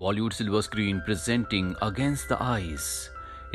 Bollywood silver screen presenting against the ice.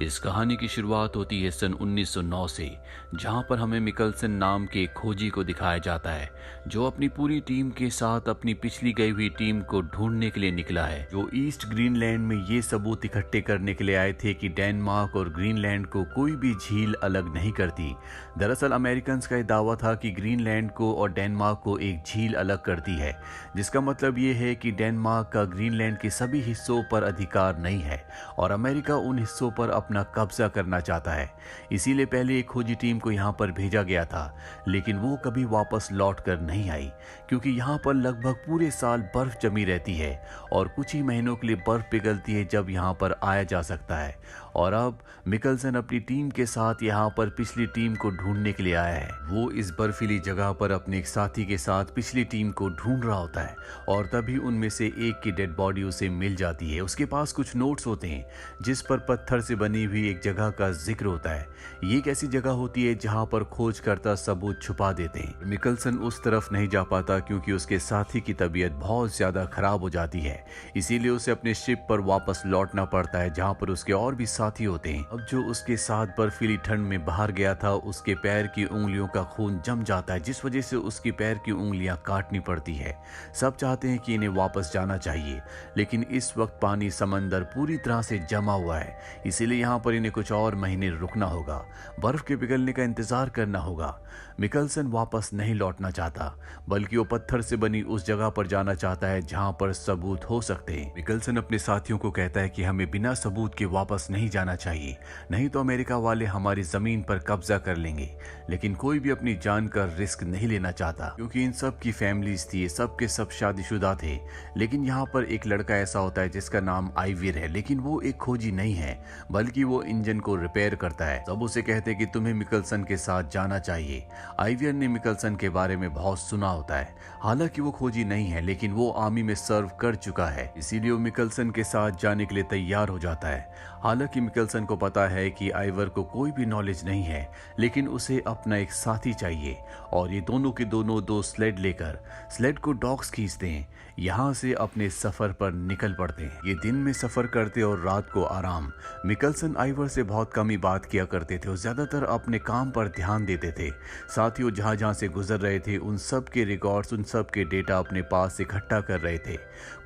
इस कहानी की शुरुआत होती है सन 1909 से, जहां पर हमें मिकलसन नाम के एक खोजी को दिखाया जाता है जो अपनी पूरी टीम के साथ अपनी पिछली गई हुई टीम को ढूंढने के लिए निकला है, जो ईस्ट ग्रीनलैंड में ये सबूत इकट्ठे करने के लिए आए थे कि डेनमार्क और ग्रीनलैंड को कोई भी झील अलग नहीं करती। दरअसल अमेरिकन का यह दावा था कि ग्रीनलैंड को और डेनमार्क को एक झील अलग करती है, जिसका मतलब ये है कि डेनमार्क का ग्रीनलैंड के सभी हिस्सों पर अधिकार नहीं है और अमेरिका उन हिस्सों पर अपना कब्जा करना चाहता है। इसीलिए पहले एक खोजी टीम को यहाँ पर भेजा गया था, लेकिन वो कभी वापस लौट कर नहीं आई, क्योंकि यहाँ पर लगभग पूरे साल बर्फ जमी रहती है और कुछ ही महीनों के लिए बर्फ पिघलती है जब यहाँ पर आया जा सकता है। और अब मिकलसन अपनी टीम के साथ यहाँ पर पिछली टीम को ढूंढने के लिए आया है। वो इस बर्फीली जगह पर अपने एक साथी के साथ पिछली टीम को ढूंढ रहा होता है और तभी उनमें से एक की डेड बॉडी उसे मिल जाती है। उसके पास कुछ नोट्स होते हैं जिस पर पत्थर से बनी हुई एक जगह का जिक्र होता है। ये एक ऐसी जगह होती है जहां पर खोजकर्ता सबूत छुपा देते हैं। मिकलसन उस तरफ नहीं जा पाता क्योंकि उसके साथी की तबीयत बहुत ज्यादा खराब हो जाती है, इसीलिए उसे अपने शिप पर वापस लौटना पड़ता है जहां पर उसके और भी साथी होते हैं। अब जो उसके साथ बर्फीली ठंड में बाहर गया था, उसके पैर की उंगलियों का खून जम जाता है, जिस वजह से उसकी पैर की उंगलियां काटनी पड़ती है। सब चाहते हैं कि इन्हें वापस जाना चाहिए, लेकिन इस वक्त पानी समंदर पूरी तरह से जमा हुआ है, इसीलिए यहाँ पर इन्हें कुछ और महीने रुकना होगा, बर्फ के पिघलने का इंतजार करना होगा। मिकलसन वापस नहीं लौटना चाहता, बल्कि वो पत्थर से बनी उस जगह पर जाना चाहता है जहां पर सबूत हो सकते हैं। मिकलसन अपने साथियों को कहता है कि हमें बिना सबूत के वापस नहीं जाना चाहिए, नहीं तो अमेरिका वाले हमारी जमीन पर कब्जा कर लेंगे। लेकिन कोई भी अपनी जान का रिस्क नहीं लेना चाहता, क्योंकि इन सब की फैमिलीज थी, सब के सब शादीशुदा थे। लेकिन यहाँ पर एक लड़का ऐसा होता है जिसका नाम आइविर है, लेकिन वो एक खोजी नहीं है, बल्कि वो इंजन को रिपेयर करता है। सब उसे कहते हैं कि तुम्हें मिकलसन के साथ जाना चाहिए। आइवियर ने मिकलसन के बारे में बहुत सुना होता है, हालांकि वो खोजी नहीं है, लेकिन वो आर्मी में सर्व कर चुका है, इसीलिए वो मिकलसन के साथ जाने के लिए तैयार हो जाता है। हालांकि मिकलसन को पता है कि आइवर को कोई भी नॉलेज नहीं है, लेकिन उसे अपना एक साथी चाहिए और ये दोनों के दोनों दो स्लेड लेकर स्लेड को डॉक्स खींचते हैं, यहाँ से अपने सफर पर निकल पड़ते हैं। ये दिन में सफर करते और रात को आराम। मिकलसन आइवर से बहुत कम ही बात किया करते थे और ज्यादातर अपने काम पर ध्यान देते थे। साथ ही वो जहां जहां से गुजर रहे थे उन सब के रिकॉर्ड्स, उन सब के डेटा अपने पास इकट्ठा कर रहे थे।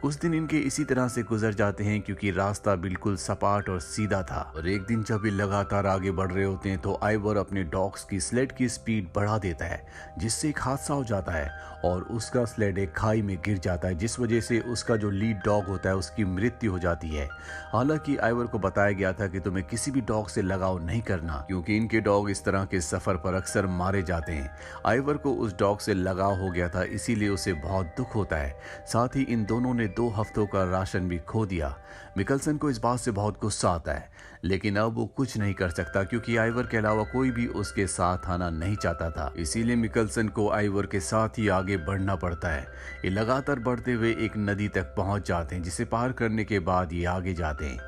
कुछ दिन इनके इसी तरह से गुजर जाते हैं क्योंकि रास्ता बिल्कुल सपाट और सीधा था। और एक दिन जब ये लगातार आगे बढ़ रहे होते हैं तो आइवर अपने डॉग्स की स्लेड की स्पीड बढ़ा देता है, जिससे एक हादसा हो जाता है और उसका स्लेड एक खाई में गिर जाता है, जिस वजह से उसका जो लीड डॉग होता है उसकी मृत्यु हो जाती है। हालांकि आइवर को बताया गया था कि तुम्हें किसी भी डॉग से लगाव नहीं करना, क्योंकि इनके डॉग इस तरह के सफर पर अक्सर मारे जाते हैं। आइवर को उस डॉग से लगाव हो गया था, इसीलिए उसे बहुत दुख होता है। साथ ही इन दोनों ने 2 हफ्तों का राशन भी खो दिया। मिकलसन को इस बात से बहुत गुस्सा आता है, लेकिन अब वो कुछ नहीं कर सकता क्योंकि आइवर के अलावा कोई भी उसके साथ आना नहीं चाहता था। इसीलिए मिकलसन को आइवर के साथ ही आगे बढ़ना पड़ता है। ये लगातार बढ़ते हुए एक नदी तक पहुंच जाते हैं, जिसे पार करने के बाद ये आगे जाते हैं।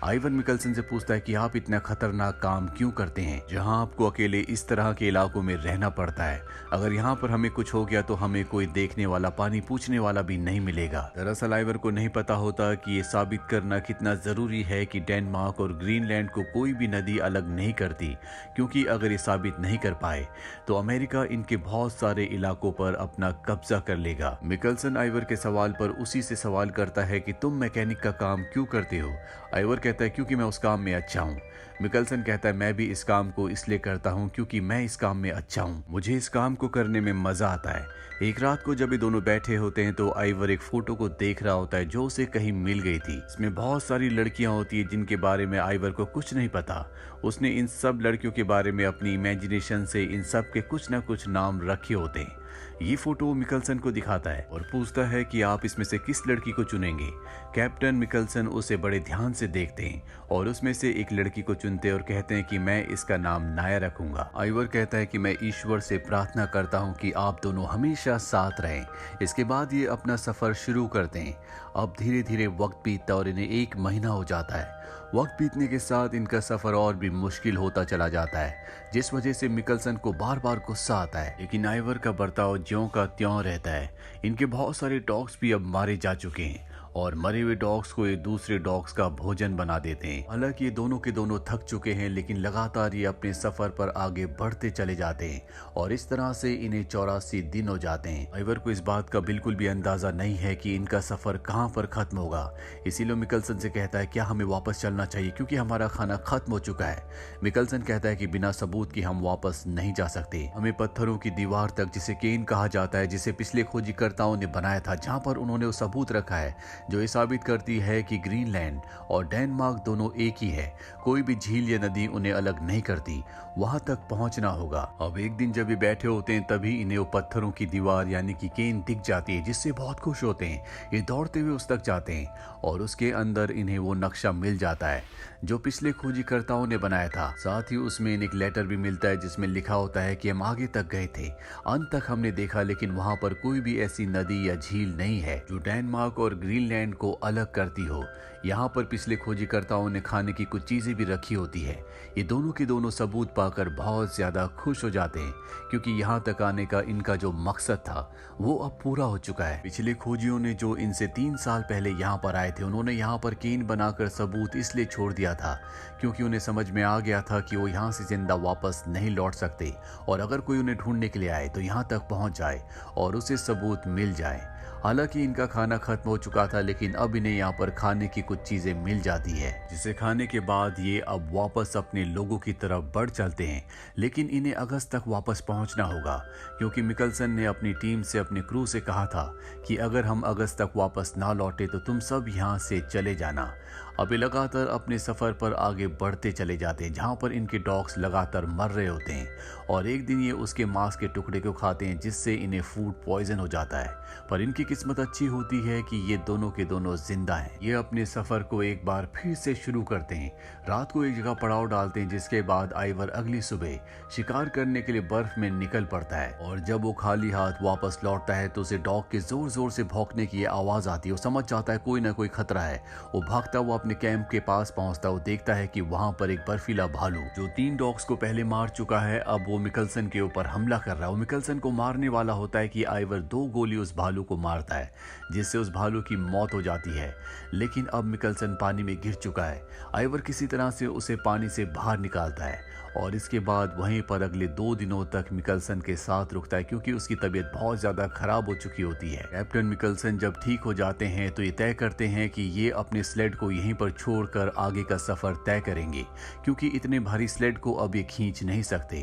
आइवर मिकलसन से पूछता है कि आप इतना खतरनाक काम क्यों करते हैं, जहां आपको अकेले इस तरह के इलाकों में रहना पड़ता है। अगर यहाँ पर हमें कुछ हो गया तो हमें कोई देखने वाला, पानी पूछने वाला भी नहीं मिलेगा। दरअसल आइवर को नहीं पता होता कि ये साबित करना कितना जरूरी है कि डेनमार्क और ग्रीनलैंड को कोई भी नदी अलग नहीं करती, क्योंकि अगर ये साबित नहीं कर पाए तो अमेरिका इनके बहुत सारे इलाकों पर अपना कब्जा कर लेगा। मिकलसन आइवर के सवाल पर उसी से सवाल करता है कि तुम मैकेनिक का काम क्यों करते हो। आइवर कहता है क्योंकि मैं उस काम में अच्छा हूँ। मिकलसन कहता है मैं भी इस काम को इसलिए करता हूँ क्योंकि मैं इस काम में अच्छा हूँ, मुझे इस काम को करने में मजा आता है। एक रात को जब ये दोनों बैठे होते हैं तो आइवर एक फोटो को देख रहा होता है जो उसे कहीं मिल गई थी। इसमें बहुत सारी लड़कियां होती है जिनके बारे में आइवर को कुछ नहीं पता। उसने इन सब लड़कियों के बारे में अपनी इमेजिनेशन से इन सब के कुछ ना कुछ नाम रखे होते हैं। ये फोटो मिकलसन को दिखाता है और पूछता है कि आप इसमें से किस लड़की को चुनेंगे। कैप्टन मिकलसन उसे बड़े ध्यान से देखते हैं और उसमें से एक लड़की को चुनते हैं और कहते हैं कि मैं इसका नाम नाया रखूंगा। आइवर कहता है कि मैं ईश्वर से प्रार्थना करता हूं कि आप दोनों हमेशा साथ रहें। इसके बाद ये अपना सफर शुरू करते हैं। अब धीरे धीरे वक्त बीतता और इन्हें 1 महीना हो जाता है। वक्त बीतने के साथ इनका सफर और भी मुश्किल होता चला जाता है, जिस वजह से मिकलसन को बार बार गुस्सा आता है, लेकिन आइवर का बर्ताव ज्यों का त्यों रहता है। इनके बहुत सारे डॉग्स भी अब मारे जा चुके हैं और मरे हुए डॉग्स को ये दूसरे डॉग्स का भोजन बना देते हैं। हालांकि ये दोनों के दोनों थक चुके हैं, लेकिन लगातार ये अपने सफर पर आगे बढ़ते चले जाते हैं और इस तरह से इन्हें 84 दिन हो जाते हैं। आइवर को इस बात का बिल्कुल भी अंदाजा नहीं है कि इनका सफर कहाँ पर खत्म होगा। इसीलिए मिकलसन से कहता है क्या हमें वापस चलना चाहिए क्योंकि हमारा खाना खत्म हो चुका है। मिकलसन कहता है कि बिना सबूत के हम वापस नहीं जा सकते, हमें पत्थरों की दीवार तक, जिसे केन कहा जाता है, जिसे पिछले खोजीकर्ताओं ने बनाया था, जहां पर उन्होंने वो सबूत रखा है जो ये साबित करती है कि ग्रीनलैंड और डेनमार्क दोनों एक ही है। कोई भी झील या नदी उन्हें अलग नहीं करती, वहां तक पहुंचना होगा। अब एक दिन जब ये बैठे होते हैं तभी इन्हें वो पत्थरों की दीवार यानी कि केन दिख जाती है, जिससे बहुत खुश होते हैं। ये दौड़ते हुए उस तक जाते हैं और उसके अंदर इन्हें वो नक्शा मिल जाता है जो पिछले खोजीकर्ताओं ने बनाया था। साथ ही उसमें इन्हें एक लेटर भी मिलता है जिसमें लिखा होता है कि हम आगे तक गए थे, अंत तक हमने देखा, लेकिन वहां पर कोई भी ऐसी नदी या झील नहीं है जो डेनमार्क और ग्रीनलैंड को अलग करती हो। यहाँ पर पिछले खोजीकर्ताओं ने खाने की कुछ चीजें भी रखी होती है। ये दोनों के दोनों सबूत पाकर बहुत ज्यादा खुश हो जाते हैं क्योंकि यहाँ तक आने का इनका जो मकसद था वो अब पूरा हो चुका है। पिछले खोजियों ने जो इनसे 3 साल पहले यहाँ पर आए थे, उन्होंने यहाँ पर केन बनाकर सबूत इसलिए छोड़ दिया था क्योंकि उन्हें समझ में आ गया था कि वो यहाँ से जिंदा वापस नहीं लौट सकते और अगर कोई उन्हें ढूंढने के लिए आए तो यहाँ तक पहुंच जाए और उसे सबूत मिल जाए। हालांकि इनका खाना खत्म हो चुका था, लेकिन अब इन्हें यहाँ पर खाने की कुछ चीजें मिल जाती है जिसे खाने के बाद ये अब वापस अपने लोगों की तरफ बढ़ चलते हैं। लेकिन इन्हें अगस्त तक वापस पहुंचना होगा क्योंकि मिकलसन ने अपनी टीम से, अपने क्रू से कहा था कि अगर हम अगस्त तक वापस ना लौटे तो तुम सब यहाँ से चले जाना। अब ये लगातार अपने सफर पर आगे बढ़ते चले जाते हैं जहाँ पर इनके डॉग्स लगातार मर रहे होते हैं और एक दिन ये उसके मांस के टुकड़े को खाते हैं जिससे इन्हें फूड पॉइजन हो जाता है। पर इनकी किस्मत अच्छी होती है कि ये दोनों के दोनों जिंदा हैं। ये अपने सफर को एक बार फिर से शुरू करते हैं। रात को एक जगह पड़ाव डालते हैं जिसके बाद आइवर अगली सुबह शिकार करने के लिए बर्फ में निकल पड़ता है और जब वो खाली हाथ वापस लौटता है तो उसे डॉग के जोर जोर से भौंकने की आवाज आती है। वो समझ जाता है कोई ना कोई खतरा है। वो भागता हुआ अपने कैंप के पास पहुंचता, वो देखता है कि वहां पर एक बर्फीला भालू जो 3 डॉग्स को पहले मार चुका है, अब वो मिकलसन के ऊपर हमला कर रहा है। वो मिकलसन को मारने वाला होता है कि आइवर 2 गोली उस भालू को मारता है जिससे उस भालू की मौत हो जाती है। लेकिन अब मिकलसन पानी में गिर चुका है। आइवर किसी तरह से उसे पानी से बाहर निकालता है और इसके बाद वहीं पर अगले 2 दिनों तक मिकलसन के साथ रुकता है क्योंकि उसकी तबीयत बहुत ज्यादा खराब हो चुकी होती है। कैप्टन मिकलसन जब ठीक हो जाते हैं तो ये तय करते हैं कि ये अपने स्लेड को यहीं पर छोड़कर आगे का सफर तय करेंगे क्योंकि इतने भारी स्लेड को अब ये खींच नहीं सकते।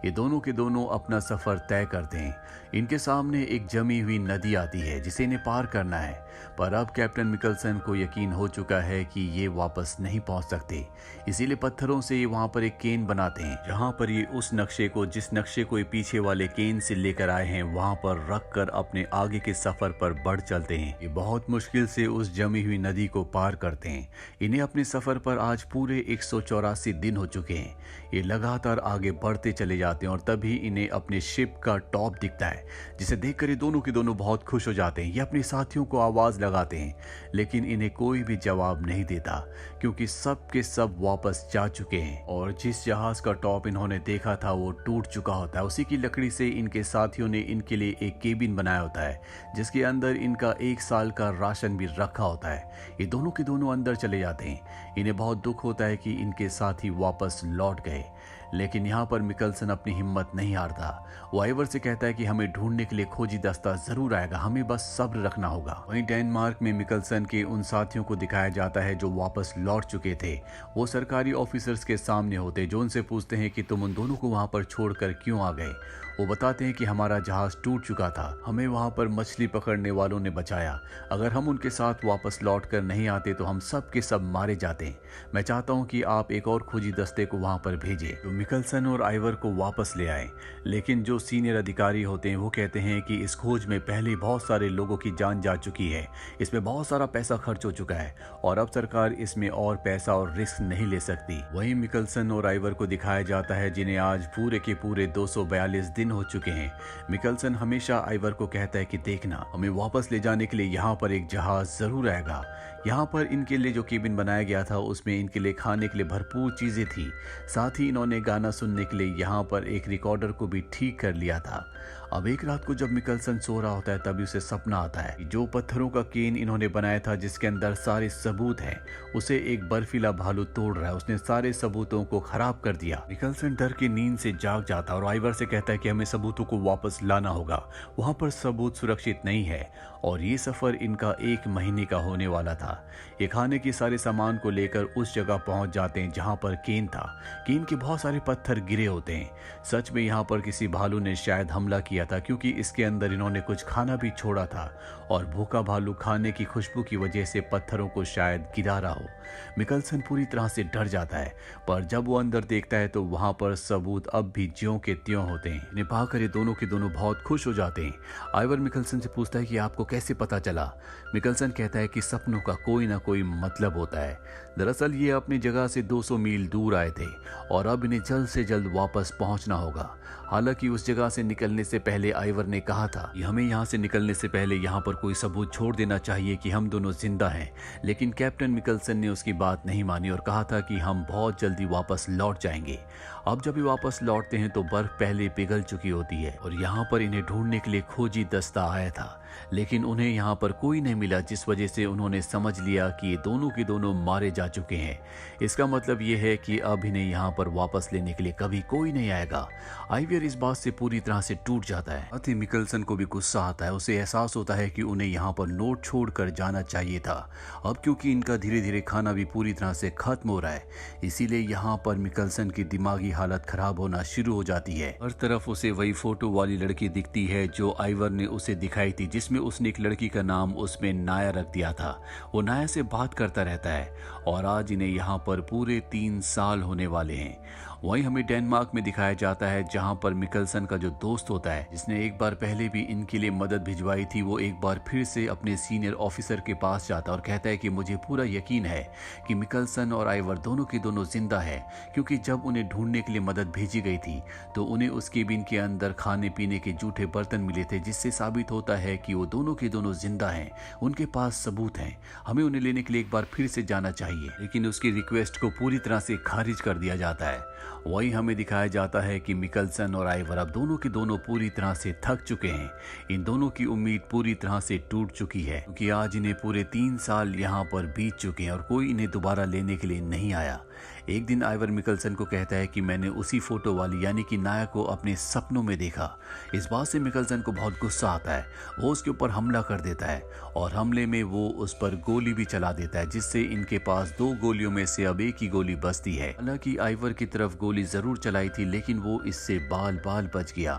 ये दोनों के दोनों अपना सफर तय करते हैं। इनके सामने एक जमी हुई नदी आती है जिसे इन्हें पार करना है, पर अब कैप्टन मिकलसन को यकीन हो चुका है कि ये वापस नहीं पहुंच सकते। इसीलिए पत्थरों से ये वहां पर एक केन बनाते हैं जहां पर ये उस नक्शे को, जिस नक्शे को ये पीछे वाले केन से लेकर आए हैं, वहां पर रख कर अपने आगे के सफर पर बढ़ चलते हैं। ये बहुत मुश्किल से उस जमी हुई नदी को पार करते हैं। इन्हें अपने सफर पर आज पूरे 184 दिन हो चुके हैं। ये लगातार आगे बढ़ते चले जाते हैं और तभी इन्हें अपने शिप का टॉप दिखता है जिसे देखकर ये दोनों के दोनों बहुत खुश हो जाते हैं। ये अपने साथियों को आवाज लगाते हैं लेकिन इन्हें कोई भी जवाब नहीं देता क्योंकि सब के सब वापस जा चुके हैं और जिस जहाज का टॉप इन्होंने देखा था वो टूट चुका होता है। उसी की लकड़ी से इनके साथियों ने इनके लिए एक केबिन बनाया होता है जिसके अंदर इनका 1 साल का राशन भी रखा होता है। ये दोनों के दोनों अंदर चले जाते हैं। इन्हें बहुत दुख होता है कि इनके साथी वापस लौट गए, लेकिन यहाँ पर मिकलसन अपनी हिम्मत नहीं हारता। वो आइवर से कहता है कि हमें ढूंढने के लिए खोजी दस्ता जरूर आएगा, हमें बस सब्र रखना होगा। वहीं डेनमार्क में मिकलसन के उन साथियों को दिखाया जाता है जो वापस लौट चुके थे। वो सरकारी ऑफिसर्स के सामने होते जो उनसे पूछते हैं कि तुम उन दोनों को वहां पर छोड़कर क्यों आ गए। वो बताते हैं कि हमारा जहाज टूट चुका था, हमें वहां पर मछली पकड़ने वालों ने बचाया। अगर हम उनके साथ वापस लौट कर नहीं आते तो हम सब के सब मारे जाते। मैं चाहता हूं कि आप एक और खोजी दस्ते को वहां पर भेजें जो मिकलसन और आइवर को वापस ले आए। लेकिन जो सीनियर अधिकारी होते हैं वो कहते हैं कि इस खोज में पहले बहुत सारे लोगों की जान जा चुकी है, इसमें बहुत सारा पैसा खर्च हो चुका है और अब सरकार इसमें और पैसा और रिस्क नहीं ले सकती। वहीं मिकलसन और आइवर को दिखाया जाता है जिन्हें आज पूरे के पूरे 242 दिन हो चुके हैं। मिकलसन हमेशा आइवर को कहता है कि देखना, हमें वापस ले जाने के लिए यहाँ पर एक जहाज जरूर आएगा। यहाँ पर इनके लिए जो केबिन बनाया गया था उसमें इनके लिए खाने के लिए भरपूर चीजें थी। साथ ही इन्होंने गाना सुनने के लिए यहाँ पर एक रिकॉर्डर को भी ठीक कर लिया था। अब एक रात को जब मिकलसन सो रहा होता है तभी उसे सपना आता है कि जो पत्थरों का केन इन्होंने बनाया था जिसके अंदर सारे सबूत हैं, उसे एक बर्फीला भालू तोड़ रहा है। उसने सारे सबूतों को खराब कर दिया। मिकलसन डर के नींद से जाग जाता है और आइवर से कहता है कि हमें सबूतों को वापस लाना होगा, वहां पर सबूत सुरक्षित नहीं है। और ये सफर इनका 1 महीने का होने वाला था। ये खाने के सारे सामान को लेकर उस जगह पहुंच जाते हैं जहां पर केन था। केन के बहुत सारे पत्थर गिरे होते हैं। सच में यहाँ पर किसी भालू ने शायद हमला किया था, क्योंकि इसके अंदर इन्होंने कुछ खाना भी छोड़ा था और भूखा भालू खाने की खुशबू की वजह से पत्थरों को शायद गिरा रहा हो। मिकलसन पूरी तरह से डर जाता है, पर जब वो अंदर देखता है तो वहां पर सबूत अब भी ज्यों के त्यों होते हैं। इन्हें पाकर ये दोनों के दोनों बहुत खुश हो जाते हैं। आइवर मिकलसन से पूछता है कि आपको कैसे पता चला? मिकलसन कहता है कि सपनों का कोई ना कोई मतलब होता है। दरअसल ये अपनी जगह से 200 मील दूर आए थे और अब इन्हें जल्द से जल्द वापस पहुंचना होगा। हालांकि उस जगह से निकलने से पहले आइवर ने कहा था कि हमें यहाँ से निकलने से पहले यहाँ पर कोई सबूत छोड़ देना चाहिए कि हम दोनों जिंदा हैं। लेकिन कैप्टन मिकलसन ने उसकी बात नहीं मानी और कहा था कि हम बहुत जल्दी वापस लौट जाएंगे। अब जब ये वापस लौटते हैं तो बर्फ पहले पिघल चुकी होती है और यहाँ पर इन्हें ढूंढने के लिए खोजी दस्ता आया था, लेकिन उन्हें यहाँ पर कोई नहीं मिला, जिस वजह से उन्होंने समझ लिया कि ये दोनों के दोनों मारे जा चुके हैं। इसका मतलब ये है कि अब इन्हें यहाँ पर वापस लेने के लिए कभी कोई नहीं आएगा। आइवर इस बात से पूरी तरह से टूट जाता है। अति मिकलसन को भी गुस्सा आता है। उसे एहसास होता है कि उन्हें यहाँ पर नोट छोड़कर जाना चाहिए था। अब क्योंकि इनका धीरे धीरे खाना भी पूरी तरह से खत्म हो रहा है, इसीलिए यहाँ पर मिकलसन की दिमागी हालत खराब होना शुरू हो जाती है। हर तरफ उसे वही फोटो वाली लड़की दिखती है जो आइवर ने उसे दिखाई थी, जिसमें उसने एक लड़की का नाम उसमें नाया रख दिया था। वो नाया से बात करता रहता है और आज इन्हें यहाँ पर पूरे 3 साल होने वाले हैं। वहीं हमें डेनमार्क में दिखाया जाता है जहां पर मिकलसन का जो दोस्त होता है, जिसने एक बार पहले भी इनके लिए मदद भिजवाई थी, वो एक बार फिर से अपने सीनियर ऑफिसर के पास जाता है और कहता है कि मुझे पूरा यकीन है कि मिकलसन और आइवर दोनों के दोनों जिंदा है, क्योंकि जब उन्हें ढूंढने के लिए मदद भेजी गई थी तो उन्हें उस केबिन के अंदर खाने पीने के जूठे बर्तन मिले थे, जिससे साबित होता है कि वो दोनों के दोनों जिंदा हैं। उनके पास सबूत हैं। हमें उन्हें लेने के लिए एक बार फिर से जाना चाहिए, लेकिन उसकी रिक्वेस्ट को पूरी तरह से खारिज कर दिया जाता है। वही हमें दिखाया जाता है कि मिकलसन और आइवर अब दोनों के दोनों पूरी तरह से थक चुके हैं। इन दोनों की उम्मीद पूरी तरह से टूट चुकी है, क्योंकि आज इन्हें पूरे 3 साल यहाँ पर बीत चुके हैं और कोई इन्हें दोबारा लेने के लिए नहीं आया। एक दिन आइवर मिकलसन को कहता है कि मैंने उसी फोटो वाली यानी कि नाया को अपने सपनों में देखा। इस बात से मिकलसन को बहुत गुस्सा आता है। वो उसके ऊपर हमला कर देता है और हमले में वो उस पर गोली भी चला देता है, जिससे इनके पास 2 गोलियों में से अब एक ही गोली बचती है। हालांकि आइवर की तरफ गोली जरूर चलाई थी, लेकिन वो इससे बाल बाल बच गया।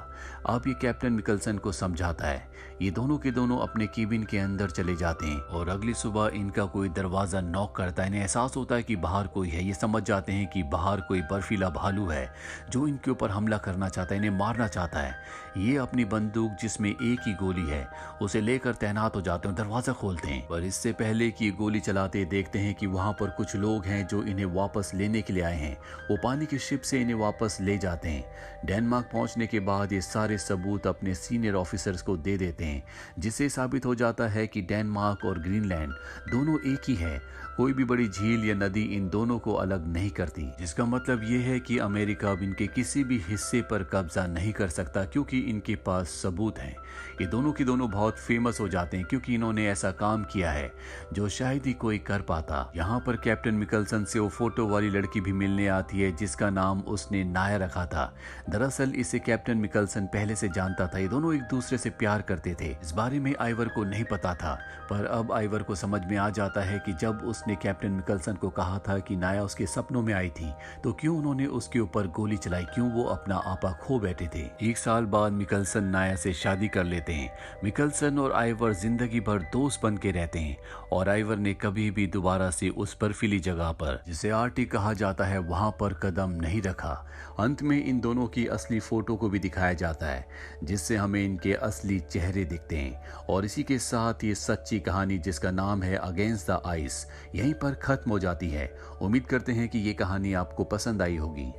अब ये कैप्टन मिकलसन को समझाता है। ये दोनों के दोनों अपने केबिन के अंदर चले जाते हैं और अगली सुबह इनका कोई दरवाजा नॉक करता है। इन्हें एहसास होता है कि बाहर कोई है। ये समझ जाते हैं कि बाहर कोई बर्फीला भालू है जो इनके ऊपर हमला करना चाहता है, इन्हें मारना चाहता है। ये अपनी बंदूक जिसमें एक ही गोली है उसे लेकर तैनात हो जाते हैं, दरवाजा खोलते हैं। पर इससे पहले कि गोली चलाते देखते हैं कि वहां पर कुछ लोग हैं जो इन्हें वापस लेने के लिए आए हैं। वो पानी की शिप से इन्हें वापस ले जाते हैं। डेनमार्क पहुंचने के बाद ये सारे सबूत अपने सीनियर ऑफिसर्स को दे देते हैं, जिससे साबित हो जाता है कि डेनमार्क और ग्रीनलैंड दोनों एक ही है। कोई भी बड़ी झील या नदी इन दोनों को अलग नहीं करती, जिसका मतलब ये है कि अमेरिका अब इनके किसी भी हिस्से पर कब्जा नहीं कर सकता, क्योंकि इनके पास सबूत हैं। ये दोनों के दोनों बहुत फेमस हो जाते हैं क्योंकि इन्होंने ऐसा काम किया है जो शायद ही कोई कर पाता। यहाँ पर कैप्टन मिकलसन से वो फोटो वाली लड़की भी मिलने आती है जिसका नाम उसने नाया रखा था। दरअसल इसे कैप्टन मिकलसन पहले से जानता था। ये दोनों एक दूसरे से प्यार करते थे। इस बारे में आइवर को नहीं पता था, पर अब आइवर को समझ में आ जाता है कि जब उसने कैप्टन मिकलसन को कहा था कि नाया उसके सपनों में आई थी तो क्यों उन्होंने उसके ऊपर गोली चलाई, क्यों वो अपना आपा खो बैठे थे। 1 साल बाद मिकलसन नाया से शादी कर लेते हैं। मिकलसन और आइवर जिंदगी भर दोस्त बन के रहते हैं और आइवर ने कभी भी दोबारा से उस बर्फीली जगह पर, जिसे आर्टिक कहा जाता है, वहां पर कदम नहीं रखा। अंत में इन दोनों की असली फोटो को भी दिखाया जाता है, जिससे हमें इनके असली चेहरे दिखते हैं। और इसी के साथ ये सच्ची कहानी जिसका नाम है अगेंस्ट द आइस यहीं पर खत्म हो जाती है। उम्मीद करते हैं कि ये कहानी आपको पसंद आई होगी।